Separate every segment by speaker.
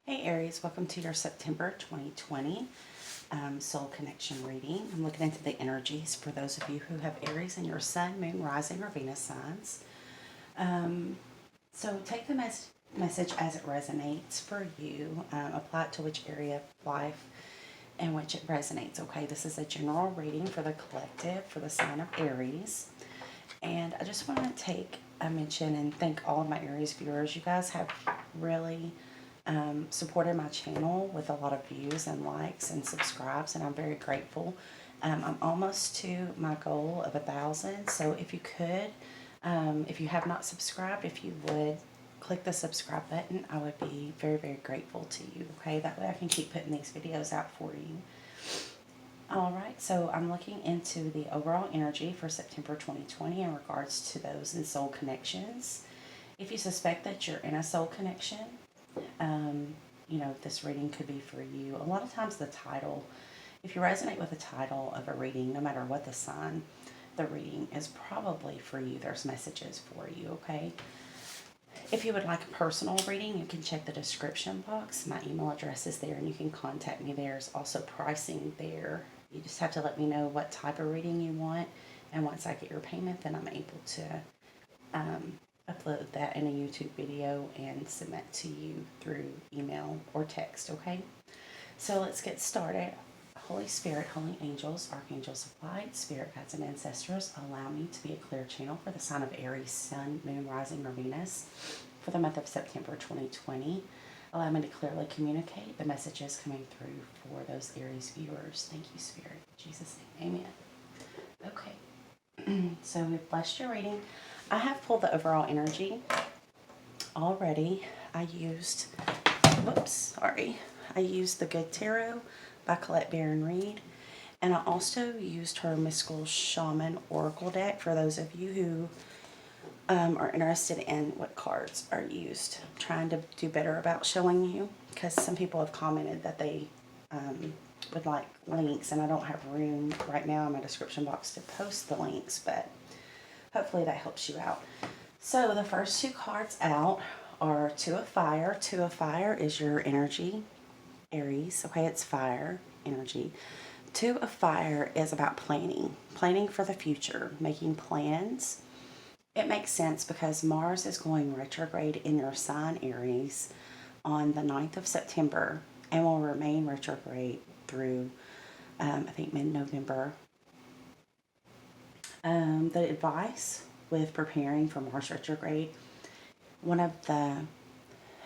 Speaker 1: Hey Aries, welcome to your September 2020 Soul Connection reading. I'm looking into the energies for those of you who have Aries in your Sun, Moon, Rising, or Venus signs. So take the message as it resonates for you. Apply it to which area of life in which it resonates. Okay, this is a general reading for the collective for the sign of Aries. And I just want to take a mention and thank all of my Aries viewers. You guys have really supported my channel with a lot of views and likes and subscribes, and I'm very grateful. I'm almost to my goal of 1,000, so if you could, if you have not subscribed, if you would click the subscribe button, I would be very, very grateful to you. Okay, that way I can keep putting these videos out for you. Alright, so I'm looking into the overall energy for September 2020 in regards to those in soul connections. If you suspect that you're in a soul connection, this reading could be for you. A lot of times the title, if you resonate with the title of a reading, no matter what the sign, the reading is probably for you. There's messages for you, okay? If you would like a personal reading, you can check the description box. My email address is there and you can contact me. There's also pricing there. You just have to let me know what type of reading you want. And once I get your payment, then I'm able to upload that in a YouTube video and submit to you through email or text, okay? So let's get started. Holy Spirit, holy angels, archangels of light, spirit guides and ancestors, allow me to be a clear channel for the sign of Aries, Sun, Moon, Rising, or Venus for the month of September 2020. Allow me to clearly communicate the messages coming through for those Aries viewers. Thank you, Spirit. In Jesus' name, amen. Okay, so we've blessed your reading. I have pulled the overall energy already. I used the Good Tarot by Colette Baron Reed. And I also used her Mystical Shaman Oracle deck for those of you who are interested in what cards are used. I'm trying to do better about showing you because some people have commented that they would like links, and I don't have room right now in my description box to post the links, but hopefully that helps you out. So the first two cards out are Two of Fire. Two of Fire is your energy, Aries. Okay, it's fire energy. Two of Fire is about planning for the future, making plans. It makes sense because Mars is going retrograde in your sign, Aries, on the 9th of September and will remain retrograde through, I think, mid-November. The advice with preparing for Mars retrograde, one of the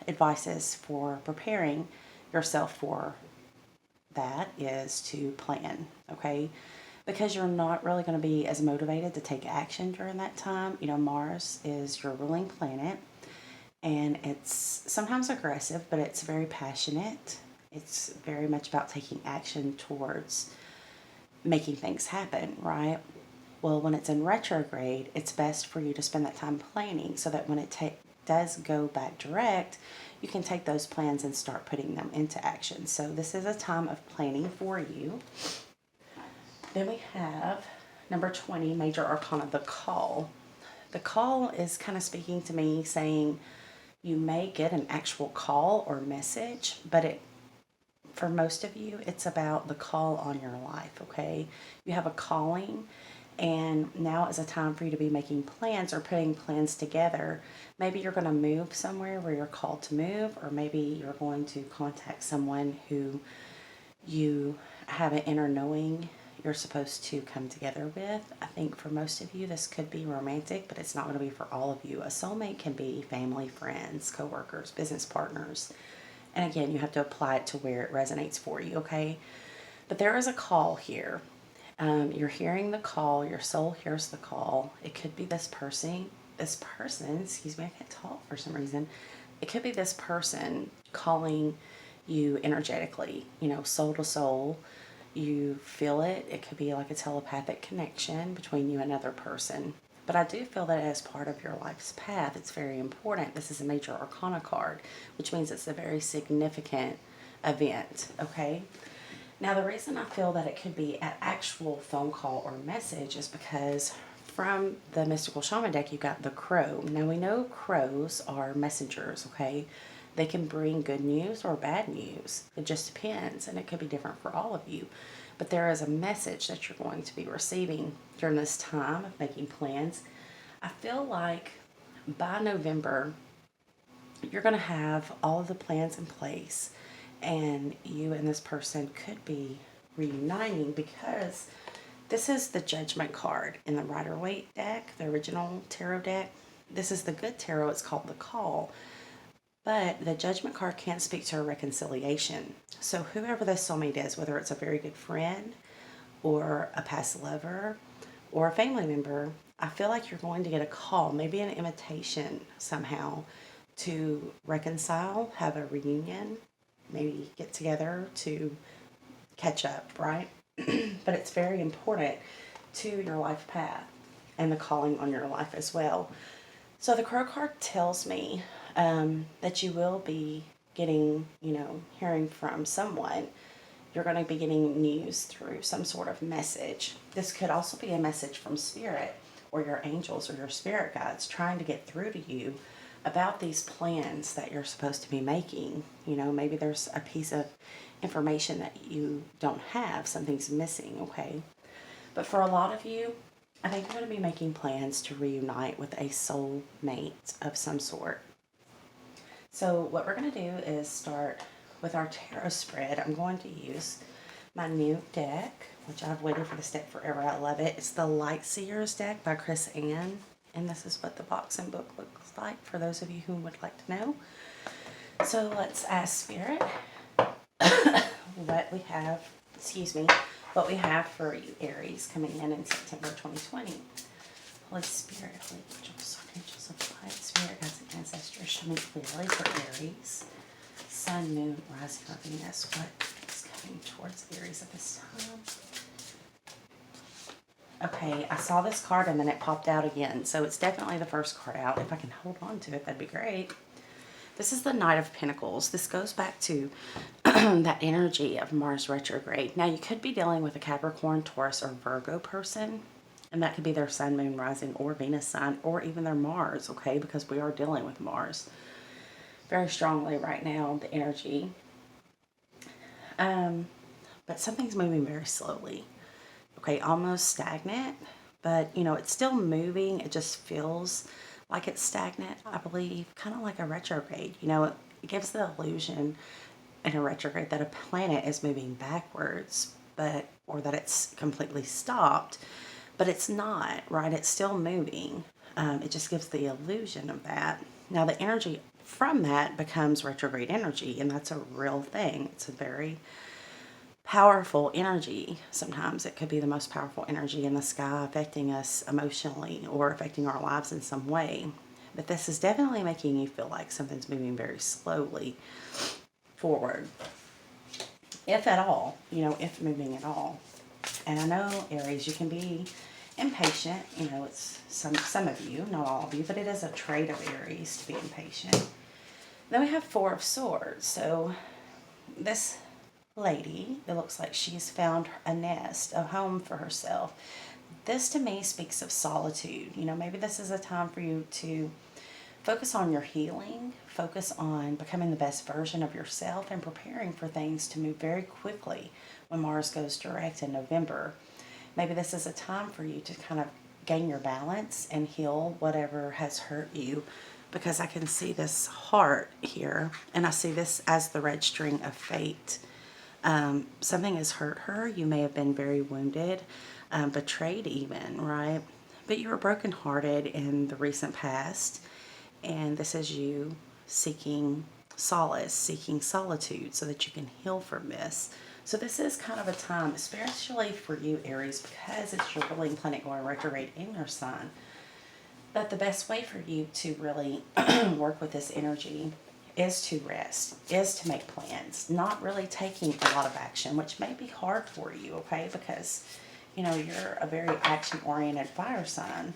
Speaker 1: advices for preparing yourself for that is to plan, okay? Because you're not really going to be as motivated to take action during that time. You know, Mars is your ruling planet, and it's sometimes aggressive, but it's very passionate. It's very much about taking action towards making things happen, right? Well, when it's in retrograde, it's best for you to spend that time planning so that when it does go back direct, you can take those plans and start putting them into action. So this is a time of planning for you. Then we have number 20, Major Arcana, the Call. The call is kind of speaking to me, saying you may get an actual call or message, but for most of you, it's about the call on your life, okay? You have a calling, and now is a time for you to be making plans or putting plans together. Maybe you're going to move somewhere where you're called to move, or maybe you're going to contact someone who you have an inner knowing you're supposed to come together with. I think for most of you, this could be romantic, but it's not going to be for all of you. A soulmate can be family, friends, co-workers, business partners. And again, you have to apply it to where it resonates for you, okay? But there is a call here. You're hearing the call. Your soul hears the call. It could be this person, excuse me, I can't talk for some reason. It could be this person calling you energetically, soul to soul. You feel it. It could be like a telepathic connection between you and another person. But I do feel that as part of your life's path, it's very important. This is a Major Arcana card, which means it's a very significant event, okay? Now, the reason I feel that it could be an actual phone call or message is because from the Mystical Shaman deck, you got the Crow. Now, we know crows are messengers, okay? They can bring good news or bad news. It just depends, and it could be different for all of you. But there is a message that you're going to be receiving during this time of making plans. I feel like by November, you're going to have all of the plans in place, and you and this person could be reuniting because this is the Judgment card in the Rider-Waite deck, the original tarot deck. This is the good tarot. It's called the Call. But the Judgment card can't speak to a reconciliation. So whoever this soulmate is, whether it's a very good friend or a past lover or a family member, I feel like you're going to get a call, maybe an invitation somehow to reconcile, have a reunion, maybe get together to catch up, right? But it's very important to your life path and the calling on your life as well. So the Crow card tells me that you will be getting, hearing from someone. You're going to be getting news through some sort of message. This could also be a message from Spirit or your angels or your spirit guides trying to get through to you about these plans that you're supposed to be making. Maybe there's a piece of information that you don't have, something's missing, okay? But for a lot of you, I think you're going to be making plans to reunite with a soul mate of some sort. So what we're going to do is start with our tarot spread. I'm going to use my new deck, which I've waited for this deck forever. I love it. It's the Light Seers deck by Chris Ann. And this is what the box and book looks like for those of you who would like to know. So let's ask Spirit what we have, what we have for you, Aries, coming in September 2020. Holy Spirit, Holy Angels, Archangels of Light, Spirit, Guides, and Ancestors, show me clearly for Aries. Sun, Moon, Rising, or Venus, what is coming towards Aries at this time? Okay, I saw this card and then it popped out again. So it's definitely the first card out. If I can hold on to it, that'd be great. This is the Knight of Pentacles. This goes back to that energy of Mars retrograde. Now, you could be dealing with a Capricorn, Taurus, or Virgo person. And that could be their Sun, Moon, Rising, or Venus sign, or even their Mars, okay? Because we are dealing with Mars very strongly right now, the energy. But something's moving very slowly. Okay, almost stagnant, but it's still moving. It just feels like it's stagnant, I believe, kind of like a retrograde. It gives the illusion in a retrograde that a planet is moving backwards, or that it's completely stopped, but it's not, right? It's still moving. It just gives the illusion of that. Now, the energy from that becomes retrograde energy, and that's a real thing. It's a very powerful energy. Sometimes it could be the most powerful energy in the sky, affecting us emotionally or affecting our lives in some way. But this is definitely making you feel like something's moving very slowly forward, if at all, if moving at all. And I know, Aries, you can be impatient. It's some of you, not all of you, but it is a trait of Aries to be impatient. Then we have Four of Swords. So this lady, it looks like she's found a nest, a home for herself. This to me speaks of solitude. Maybe this is a time for you to focus on your healing, focus on becoming the best version of yourself, and preparing for things to move very quickly when Mars goes direct in November. Maybe this is a time for you to kind of gain your balance and heal whatever has hurt you, because I can see this heart here, and I see this as the red string of fate. Something has hurt her. You may have been very wounded, betrayed even, right? But you were brokenhearted in the recent past, and this is you seeking solace, seeking solitude so that you can heal from this. So this is kind of a time, especially for you, Aries, because it's your ruling planet going retrograde in your sign, that the best way for you to really work with this energy is to rest, is to make plans, not really taking a lot of action, which may be hard for you, okay? Because, you're a very action-oriented fire sign.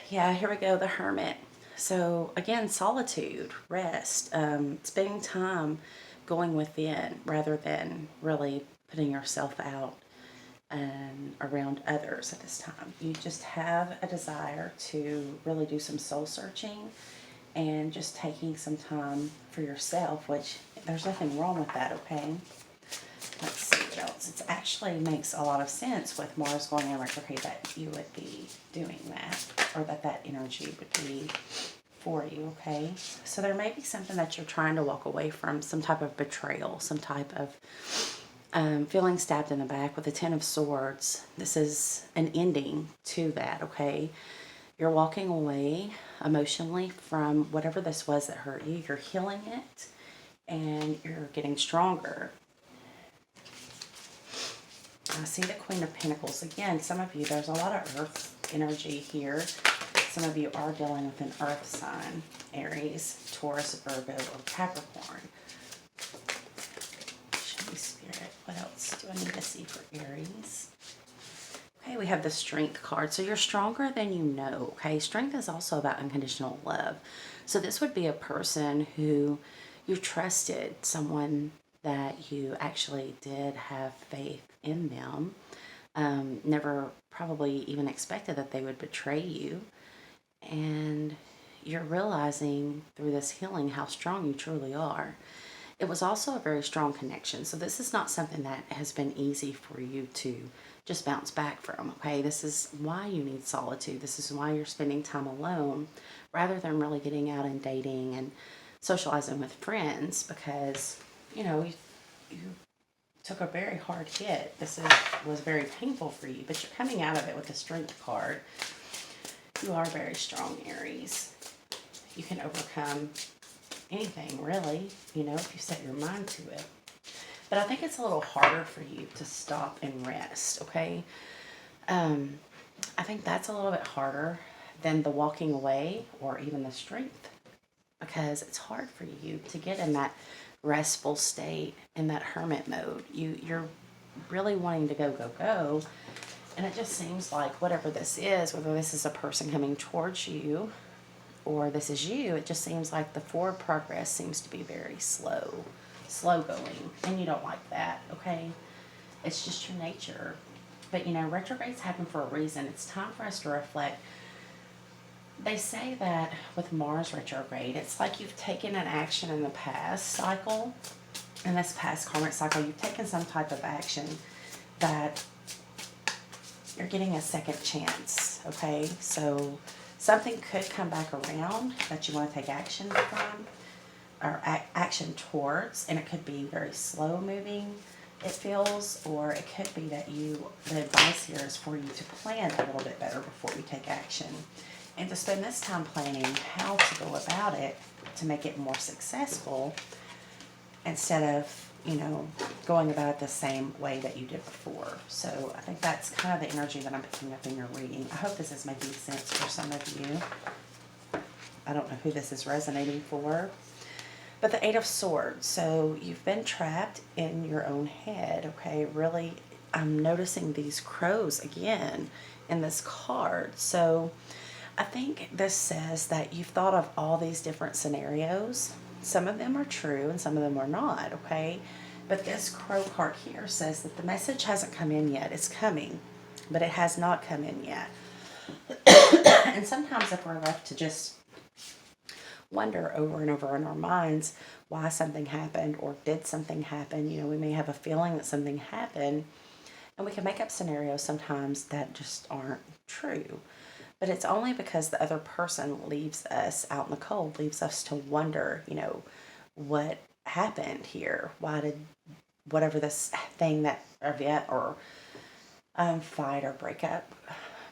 Speaker 1: Yeah, here we go, the Hermit. So, again, solitude, rest, spending time going within rather than really putting yourself out and around others at this time. You just have a desire to really do some soul searching and just taking some time for yourself, which there's nothing wrong with that, okay? Let's see what else. It actually makes a lot of sense with Mars going in retrograde that you would be doing that, or that energy would be for you, okay? So there may be something that you're trying to walk away from, some type of betrayal, some type of feeling stabbed in the back with the Ten of Swords. This is an ending to that, okay? You're walking away emotionally from whatever this was that hurt you. You're healing it, and you're getting stronger. I see the Queen of Pentacles. Again, some of you, there's a lot of earth energy here. Some of you are dealing with an earth sign, Aries, Taurus, Virgo, or Capricorn. Show me, Spirit. What else do I need to see for Aries? Okay, we have the Strength card. So you're stronger than you know, okay? Strength is also about unconditional love. So this would be a person who you trusted, someone that you actually did have faith in them. Never probably even expected that they would betray you. And you're realizing through this healing how strong you truly are. It was also a very strong connection. So this is not something that has been easy for you to just bounce back from, okay? This is why you need solitude. This is why you're spending time alone rather than really getting out and dating and socializing with friends, because, you know, you took a very hard hit. Was very painful for you, but you're coming out of it with the Strength card. You are very strong, Aries. You can overcome anything, really, you know, if you set your mind to it. But I think it's a little harder for you to stop and rest, okay? I think that's a little bit harder than the walking away or even the Strength, because it's hard for you to get in that restful state, in that hermit mode. You're really wanting to go, and it just seems like whatever this is, whether this is a person coming towards you or this is you, it just seems like the forward progress seems to be very slow going, and you don't like that, okay? It's just your nature. But, you know, retrogrades happen for a reason. It's time for us to reflect. They say that with Mars retrograde, it's like you've taken an action in the past cycle, in this past karmic cycle, you've taken some type of action that you're getting a second chance, okay? So something could come back around that you want to take action from, or action towards, and it could be very slow moving, it feels, or it could be that the advice here is for you to plan a little bit better before you take action, and to spend this time planning how to go about it to make it more successful, instead of, you know, going about it the same way that you did before. So I think that's kind of the energy that I'm picking up in your reading. I hope this is making sense for some of you. I don't know who this is resonating for. But the Eight of Swords, so you've been trapped in your own head, okay? Really, I'm noticing these crows again in this card. So I think this says that you've thought of all these different scenarios. Some of them are true and some of them are not, okay? But this crow card here says that the message hasn't come in yet. It's coming, but it has not come in yet. And sometimes if we're left to just wonder over and over in our minds why something happened or did something happen, you know, we may have a feeling that something happened, and we can make up scenarios sometimes that just aren't true. But it's only because the other person leaves us out in the cold, leaves us to wonder, you know, what happened here? Why did whatever this thing, that event or fight or breakup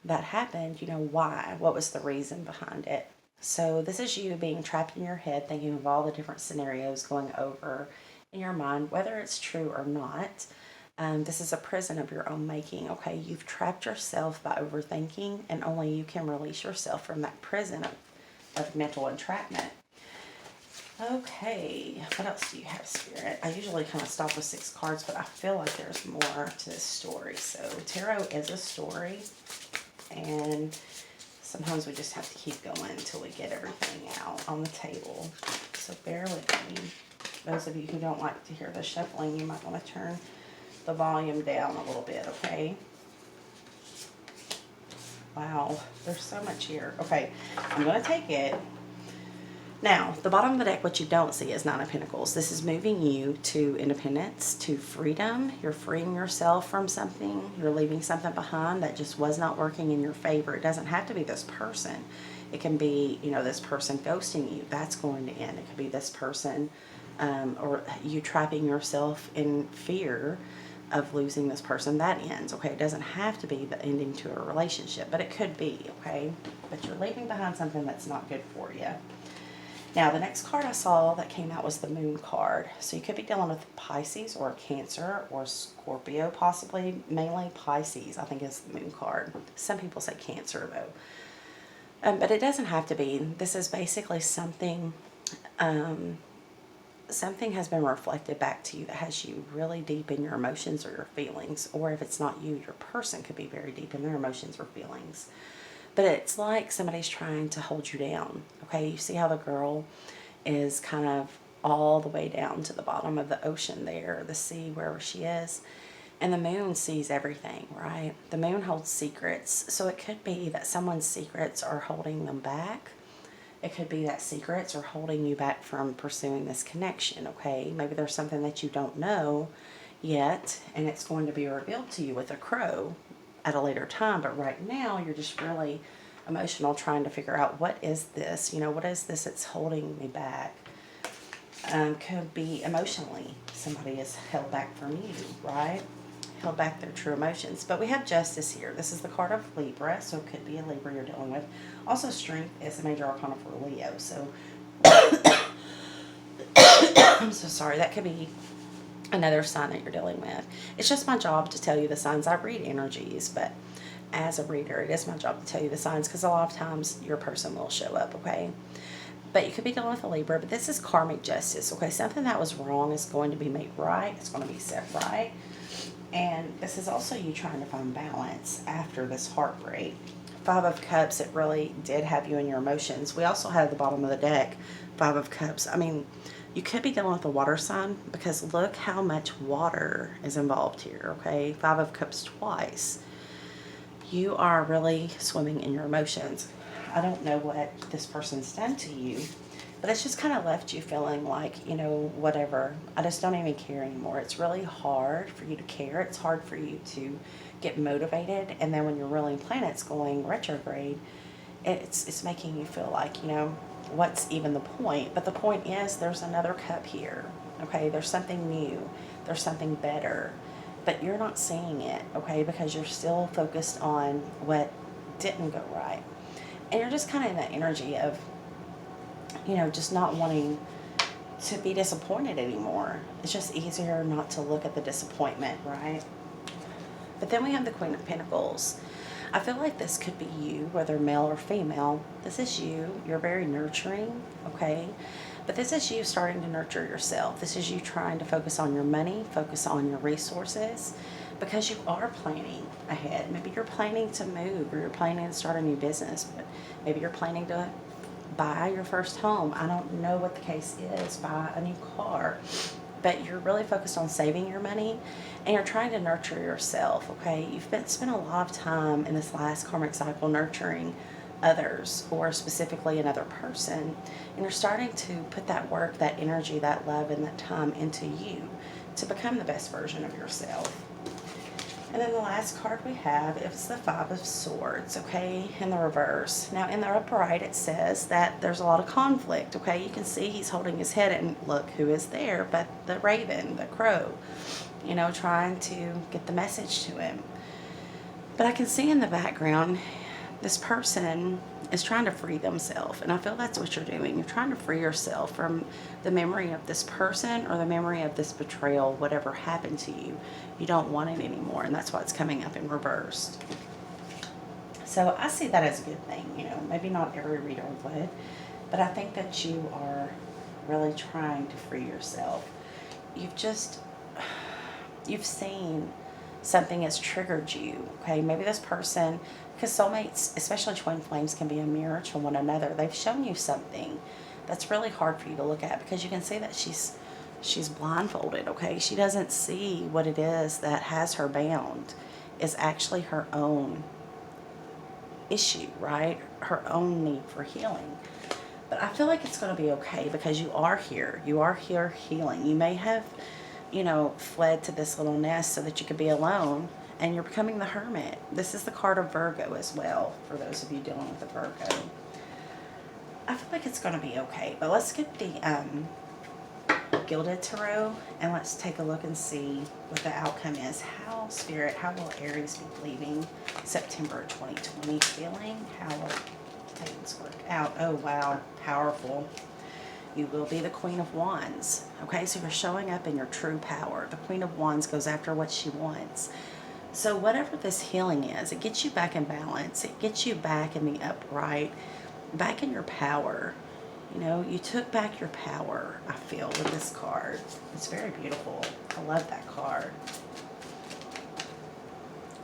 Speaker 1: that happened, you know, why? What was the reason behind it? So this is you being trapped in your head, thinking of all the different scenarios going over in your mind, whether it's true or not. This is a prison of your own making, okay? You've trapped yourself by overthinking, and only you can release yourself from that prison of mental entrapment. Okay, what else do you have, Spirit? I usually kind of stop with 6 cards, but I feel like there's more to this story. So tarot is a story, and sometimes we just have to keep going until we get everything out on the table. So bear with me. Those of you who don't like to hear the shuffling, you might want to turn the volume down a little bit, okay? Wow, there's so much here. Okay, I'm going to take it, Now, the bottom of the deck, what you don't see is Nine of Pentacles. This is moving you to independence, to freedom. You're freeing yourself from something. You're leaving something behind that just was not working in your favor. It doesn't have to be this person. It can be, you know, this person ghosting you. That's going to end. It could be this person or you trapping yourself in fear of losing this person. That ends, okay? It doesn't have to be the ending to a relationship, but it could be, okay? But you're leaving behind something that's not good for you. Now, the next card I saw that came out was the Moon card. So you could be dealing with Pisces or Cancer or Scorpio, possibly. Mainly Pisces, I think, is the Moon card. Some people say Cancer, though. But it doesn't have to be. This is basically something, something has been reflected back to you that has you really deep in your emotions or your feelings. Or if it's not you, your person could be very deep in their emotions or feelings. But it's like somebody's trying to hold you down, okay? You see how the girl is kind of all the way down to the bottom of the ocean there, the sea, wherever she is. And the moon sees everything, right? The moon holds secrets. So it could be that someone's secrets are holding them back. It could be that secrets are holding you back from pursuing this connection, okay? Maybe there's something that you don't know yet, and it's going to be revealed to you with a crow at a later time, but right now you're just really emotional trying to figure out what is this, you know, what is this that's holding me back. Could be emotionally somebody is held back from you, right? Held back their true emotions. But we have Justice here. This is the card of Libra, so it could be a Libra you're dealing with. Also, Strength is a major arcana for Leo, so I'm so sorry, that could be another sign that you're dealing with. It's just my job to tell you the signs. I read energies, but as a reader, it is my job to tell you the signs because a lot of times your person will show up, okay? But you could be dealing with a Libra, but this is karmic justice, okay? Something that was wrong is going to be made right. It's going to be set right. And this is also you trying to find balance after this heartbreak. Five of Cups, it really did have you in your emotions. We also have the bottom of the deck, Five of Cups. I mean, you could be dealing with a water sign because look how much water is involved here, okay? Five of Cups twice. You are really swimming in your emotions. I don't know what this person's done to you, but it's just kind of left you feeling like, you know, whatever. I just don't even care anymore. It's really hard for you to care. It's hard for you to get motivated. And then when your ruling planet's going retrograde, it's making you feel like, you know, what's even the point? But the point is there's another cup here, okay? There's something new. There's something better. But you're not seeing it, okay? Because you're still focused on what didn't go right. And you're just kind of in that energy of, you know, just not wanting to be disappointed anymore. It's just easier not to look at the disappointment, right? But then we have the Queen of Pentacles. I feel like this could be you, whether male or female. This is you. You're very nurturing, okay? But this is you starting to nurture yourself. This is you trying to focus on your money, focus on your resources, because you are planning ahead. Maybe you're planning to move, or you're planning to start a new business, but maybe you're planning to buy your first home. I don't know what the case is, buy a new car. But you're really focused on saving your money, and you're trying to nurture yourself, okay? You've spent a lot of time in this last karmic cycle nurturing others, or specifically another person, and you're starting to put that work, that energy, that love, and that time into you to become the best version of yourself. And then the last card we have is the Five of Swords, okay, in the reverse. Now, in the upright, it says that there's a lot of conflict, okay? You can see he's holding his head, and look who is there but the raven, the crow, you know, trying to get the message to him. But I can see in the background, this person is trying to free themselves, and I feel that's what you're doing. You're trying to free yourself from the memory of this person or the memory of this betrayal, whatever happened to you. You don't want it anymore, and that's why it's coming up in reversed. So I see that as a good thing, you know. Maybe not every reader would, but I think that you are really trying to free yourself. You've seen something has triggered you, okay? Maybe this person, because soulmates, especially twin flames, can be a mirror to one another. They've shown you something that's really hard for you to look at, because you can see that she's blindfolded, okay? She doesn't see what it is that has her bound is actually her own issue, right? Her own need for healing. But I feel like it's going to be okay because you are here. You are here healing. You may have, fled to this little nest so that you could be alone, and you're becoming the hermit. This is the card of Virgo as well, for those of you dealing with the Virgo. I feel like it's going to be okay. But let's get the Gilded Tarot, and let's take a look and see what the outcome is. How will Aries be leaving September 2020 feeling? How will things work out? Oh, wow. Powerful. You will be the Queen of Wands. Okay, so you're showing up in your true power. The Queen of Wands goes after what she wants. So whatever this healing is, it gets you back in balance. It gets you back in the upright, back in your power. You took back your power, I feel, with this card. It's very beautiful. I love that card.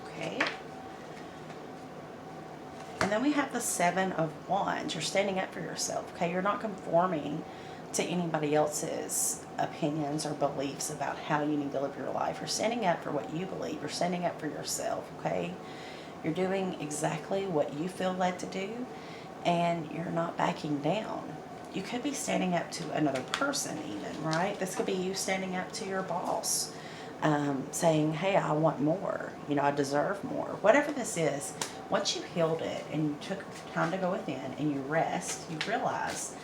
Speaker 1: Okay. And then we have the Seven of Wands. You're standing up for yourself, okay? You're not conforming to anybody else's opinions or beliefs about how you need to live your life. You're standing up for what you believe. You're standing up for yourself, okay? You're doing exactly what you feel led to do, and you're not backing down. You could be standing up to another person even, right? This could be you standing up to your boss, saying, hey, I want more. I deserve more. Whatever this is, once you healed it and you took time to go within and you rest, you realize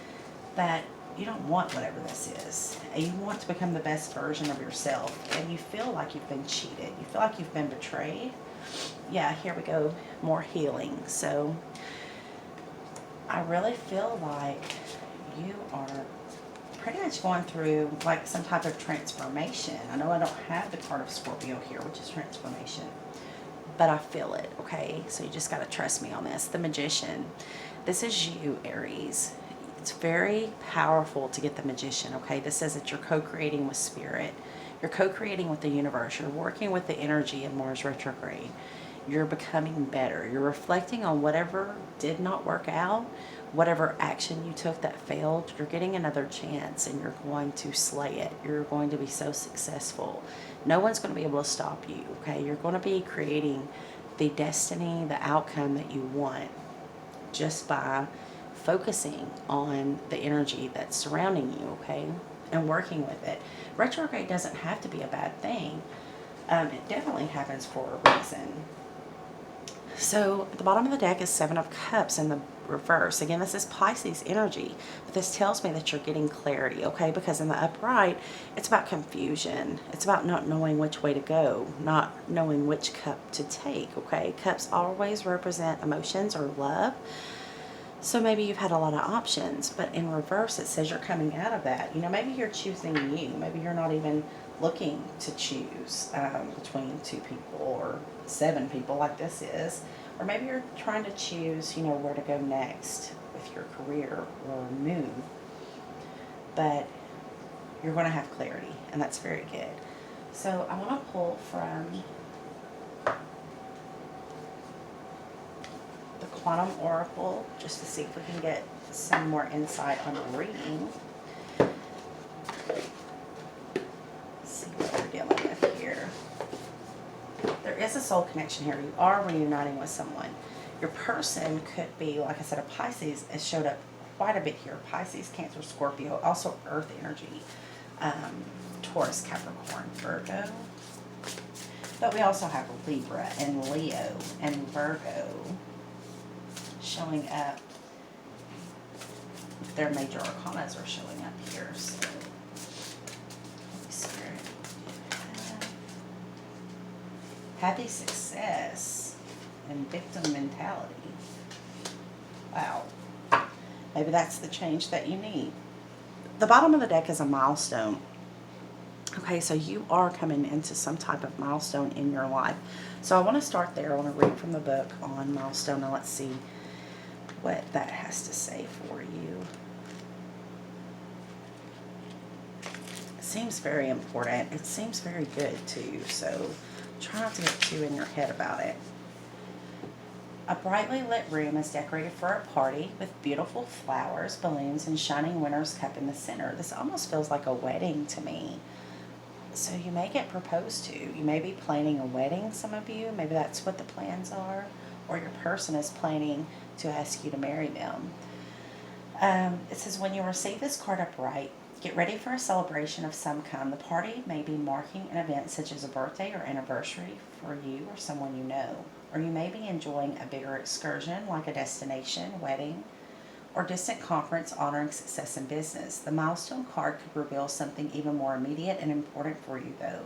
Speaker 1: that you don't want whatever this is. You want to become the best version of yourself, and you feel like you've been cheated. You feel like you've been betrayed. Yeah, here we go. More healing. So I really feel like you are pretty much going through like some type of transformation. I know I don't have the card of Scorpio here, which is transformation, but I feel it, okay? So you just got to trust me on this. The Magician. This is you, Aries. It's very powerful to get the Magician, okay? This says that you're co-creating with Spirit. You're co-creating with the universe. You're working with the energy of Mars retrograde. You're becoming better. You're reflecting on whatever did not work out, whatever action you took that failed. You're getting another chance, and you're going to slay it. You're going to be so successful. No one's going to be able to stop you, okay? You're going to be creating the destiny, the outcome that you want just by focusing on the energy that's surrounding you, okay? And working with it. Retrograde doesn't have to be a bad thing. It definitely happens for a reason. So at the bottom of the deck is Seven of Cups in the reverse. Again, this is Pisces energy, but this tells me that you're getting clarity, okay? Because in the upright, it's about confusion. It's about not knowing which way to go, not knowing which cup to take, okay? Cups always represent emotions or love. So maybe you've had a lot of options, but in reverse, it says you're coming out of that. Maybe you're choosing you. Maybe you're not even looking to choose between two people or 7 people like this is. Or maybe you're trying to choose, where to go next with your career or move. But you're going to have clarity, and that's very good. So I want to pull from the Quantum Oracle just to see if we can get some more insight on the reading. See what we're dealing with here. There is a soul connection here. You are reuniting with someone. Your person could be, like I said, a Pisces. It showed up quite a bit here. Pisces, Cancer, Scorpio, also Earth energy. Taurus, Capricorn, Virgo. But we also have Libra and Leo and Virgo showing up. Their major arcanas are showing up here. So, Holy Spirit, happy success and victim mentality. Wow. Maybe that's the change that you need. The bottom of the deck is a milestone. Okay, so you are coming into some type of milestone in your life. So I want to start there. I want to read from the book on milestone, and let's see what that has to say for you. It seems very important. It seems very good too, so try not to get too in your head about it. A brightly lit room is decorated for a party with beautiful flowers, balloons, and shining winner's cup in the center. This almost feels like a wedding to me. So you may get proposed to. You may be planning a wedding, some of you. Maybe that's what the plans are. Or your person is planning to ask you to marry them. It says, when you receive this card upright, get ready for a celebration of some kind. The party may be marking an event such as a birthday or anniversary for you or someone you know. Or you may be enjoying a bigger excursion like a destination, wedding, or distant conference honoring success in business. The milestone card could reveal something even more immediate and important for you, though.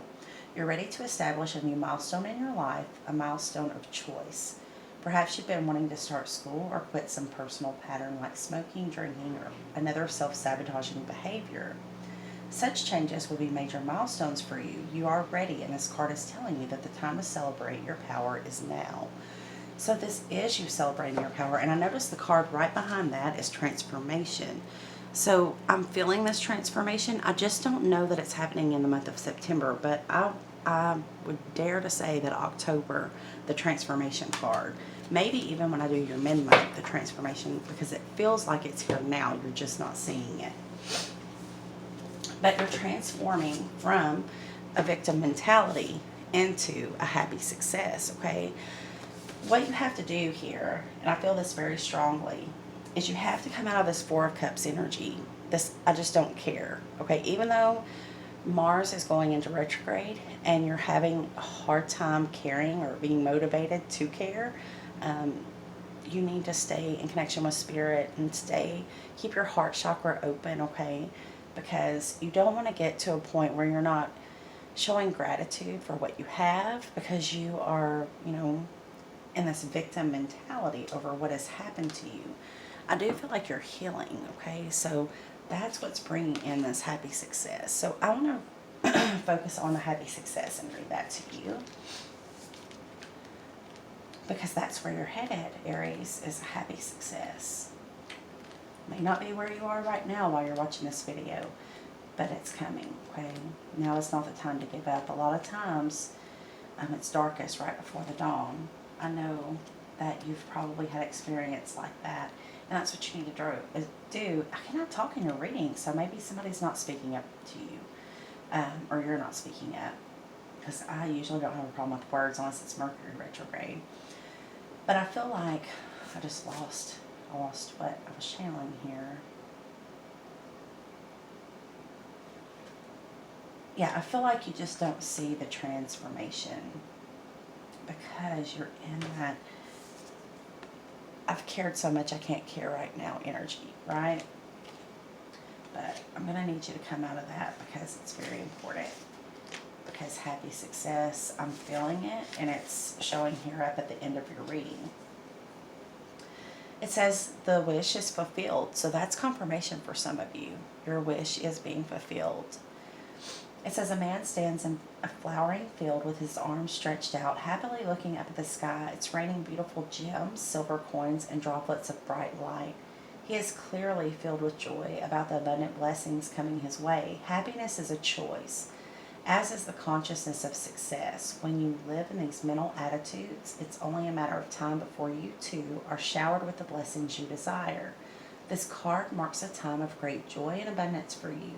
Speaker 1: You're ready to establish a new milestone in your life, a milestone of choice. Perhaps you've been wanting to start school or quit some personal pattern like smoking, drinking, or another self sabotaging behavior. Such changes will be major milestones for you. You are ready, and this card is telling you that the time to celebrate your power is now. So, this is you celebrating your power. And I notice the card right behind that is transformation. So, I'm feeling this transformation. I just don't know that it's happening in the month of September, but I would dare to say that October, the transformation card. Maybe even when I do your mid-month, the transformation, because it feels like it's here now. You're just not seeing it. But you're transforming from a victim mentality into a happy success, okay? What you have to do here, and I feel this very strongly, is you have to come out of this Four of Cups energy. This, I just don't care, okay? Even though Mars is going into retrograde and you're having a hard time caring or being motivated to care, you need to stay in connection with spirit and keep your heart chakra open, okay? Because you don't want to get to a point where you're not showing gratitude for what you have because you are, in this victim mentality over what has happened to you. I do feel like you're healing, okay? So that's what's bringing in this happy success. So I want to focus on the happy success and read that to you. Because that's where you're headed, Aries, is a happy success. May not be where you are right now while you're watching this video, but it's coming, okay? Now is not the time to give up. A lot of times, it's darkest right before the dawn. I know that you've probably had experience like that, and that's what you need to do. I cannot talk in your reading, so maybe somebody's not speaking up to you, or you're not speaking up, because I usually don't have a problem with words unless it's Mercury retrograde. But I feel like I lost what I was channeling here. Yeah, I feel like you just don't see the transformation because you're in that I've cared so much I can't care right now energy, right? But I'm going to need you to come out of that because it's very important. Because happy success, I'm feeling it, and it's showing here up at the end of your reading. It says the wish is fulfilled, so that's confirmation for some of you. Your wish is being fulfilled. It says a man stands in a flowering field with his arms stretched out, happily looking up at the sky. It's raining beautiful gems, silver coins, and droplets of bright light. He is clearly filled with joy about the abundant blessings coming his way. Happiness is a choice, as is the consciousness of success. When you live in these mental attitudes, it's only a matter of time before you too are showered with the blessings you desire. This card marks a time of great joy and abundance for you.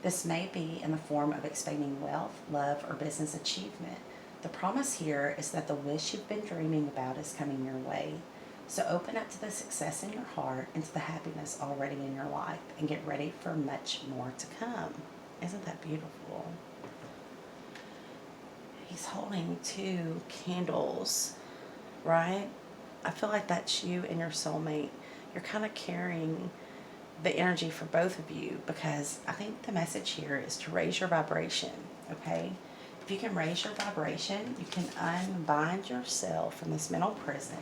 Speaker 1: This may be in the form of expanding wealth, love, or business achievement. The promise here is that the wish you've been dreaming about is coming your way. So open up to the success in your heart and to the happiness already in your life, and get ready for much more to come. Isn't that beautiful? He's holding 2 candles, right? I feel like that's you and your soulmate. You're kind of carrying the energy for both of you, because I think the message here is to raise your vibration, okay? If you can raise your vibration, you can unbind yourself from this mental prison,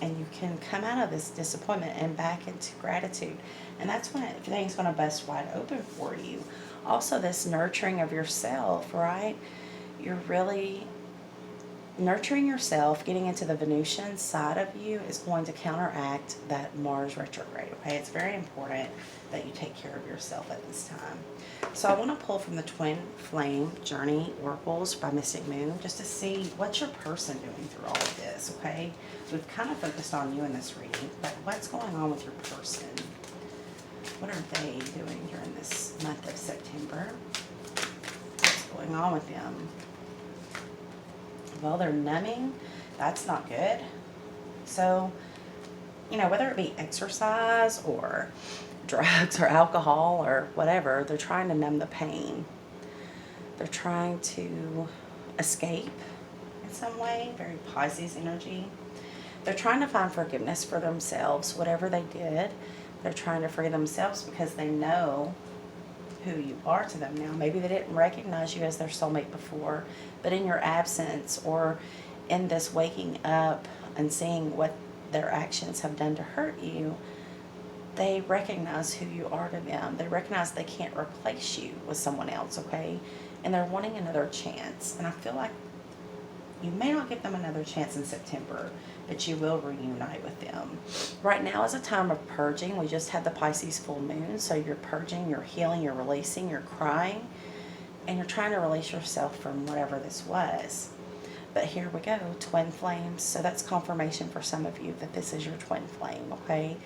Speaker 1: and you can come out of this disappointment and back into gratitude. And that's when everything's going to bust wide open for you. Also, this nurturing of yourself, right? You're really nurturing yourself. Getting into the Venusian side of you is going to counteract that Mars retrograde, okay? It's very important that you take care of yourself at this time. So I want to pull from the Twin Flame Journey Oracles by Mystic Moon just to see what's your person doing through all of this, okay? We've kind of focused on you in this reading, but what's going on with your person? What are they doing during this month of September? What's going on with them? Well, they're numbing. That's not good. So whether it be exercise or drugs or alcohol or whatever, they're trying to numb the pain. They're trying to escape in some way, very Pisces energy. They're trying to find forgiveness for themselves, whatever they did. They're trying to free themselves because they know who you are to them now. Maybe they didn't recognize you as their soulmate before, but in your absence or in this waking up and seeing what their actions have done to hurt you, they recognize who you are to them. They recognize they can't replace you with someone else, okay? And they're wanting another chance. And I feel like you may not give them another chance in September, but you will reunite with them. Right now is a time of purging. We just had the Pisces full moon, so you're purging, you're healing, you're releasing, you're crying, and you're trying to release yourself from whatever this was. But here we go, twin flames. So that's confirmation for some of you that this is your twin flame, okay?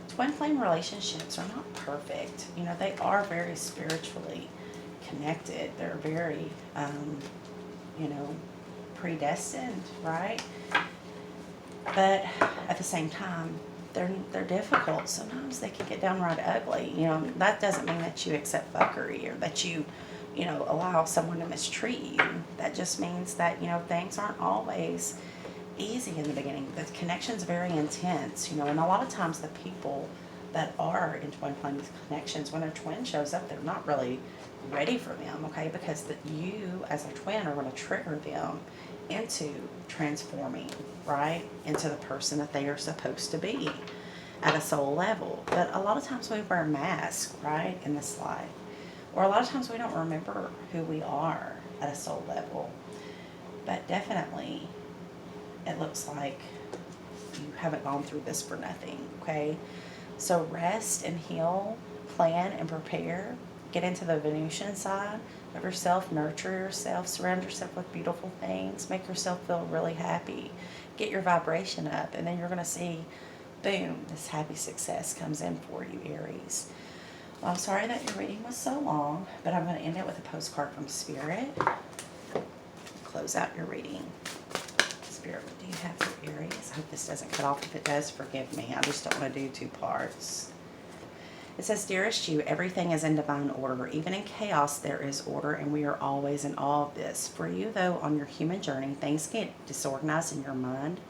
Speaker 1: Twin flame relationships are not perfect. They are very spiritually connected. They're very, predestined, right? But at the same time, they're difficult. Sometimes they can get downright ugly. That doesn't mean that you accept fuckery or that you allow someone to mistreat you. That just means that, things aren't always easy in the beginning. The connection's very intense, and a lot of times the people that are in twin flame connections, when their twin shows up, they're not really ready for them, okay? Because you, as a twin, are going to trigger them into transforming, right? Into the person that they are supposed to be at a soul level. But a lot of times we wear masks, right, in this life. Or a lot of times we don't remember who we are at a soul level. But definitely, it looks like you haven't gone through this for nothing, okay? So rest and heal, plan and prepare. Get into the Venusian side of yourself, nurture yourself, surround yourself with beautiful things, make yourself feel really happy. Get your vibration up, and then you're going to see, boom, this happy success comes in for you, Aries. Well, I'm sorry that your reading was so long, but I'm going to end it with a postcard from Spirit. Close out your reading. Spirit, what do you have for Aries? I hope this doesn't cut off. If it does, forgive me. I just don't want to do two parts. It says, dearest you, everything is in divine order. Even in chaos, there is order, and we are always in awe of this. For you, though, on your human journey, things get disorganized in your mind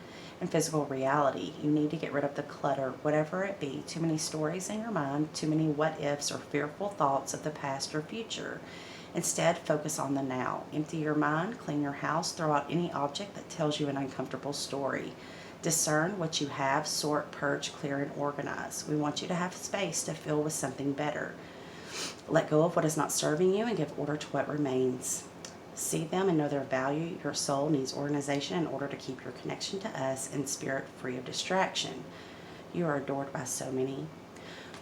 Speaker 1: and physical reality. You need to get rid of the clutter, whatever it be. Too many stories in your mind, too many what-ifs or fearful thoughts of the past or future. Instead, focus on the now. Empty your mind, clean your house, throw out any object that tells you an uncomfortable story. Discern what you have, sort, purge, clear, and organize. We want you to have space to fill with something better. Let go of what is not serving you and give order to what remains. See them and know their value. Your soul needs organization in order to keep your connection to us and spirit free of distraction. You are adored by so many.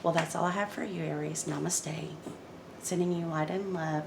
Speaker 1: Well, that's all I have for you, Aries. Namaste. Sending you light and love.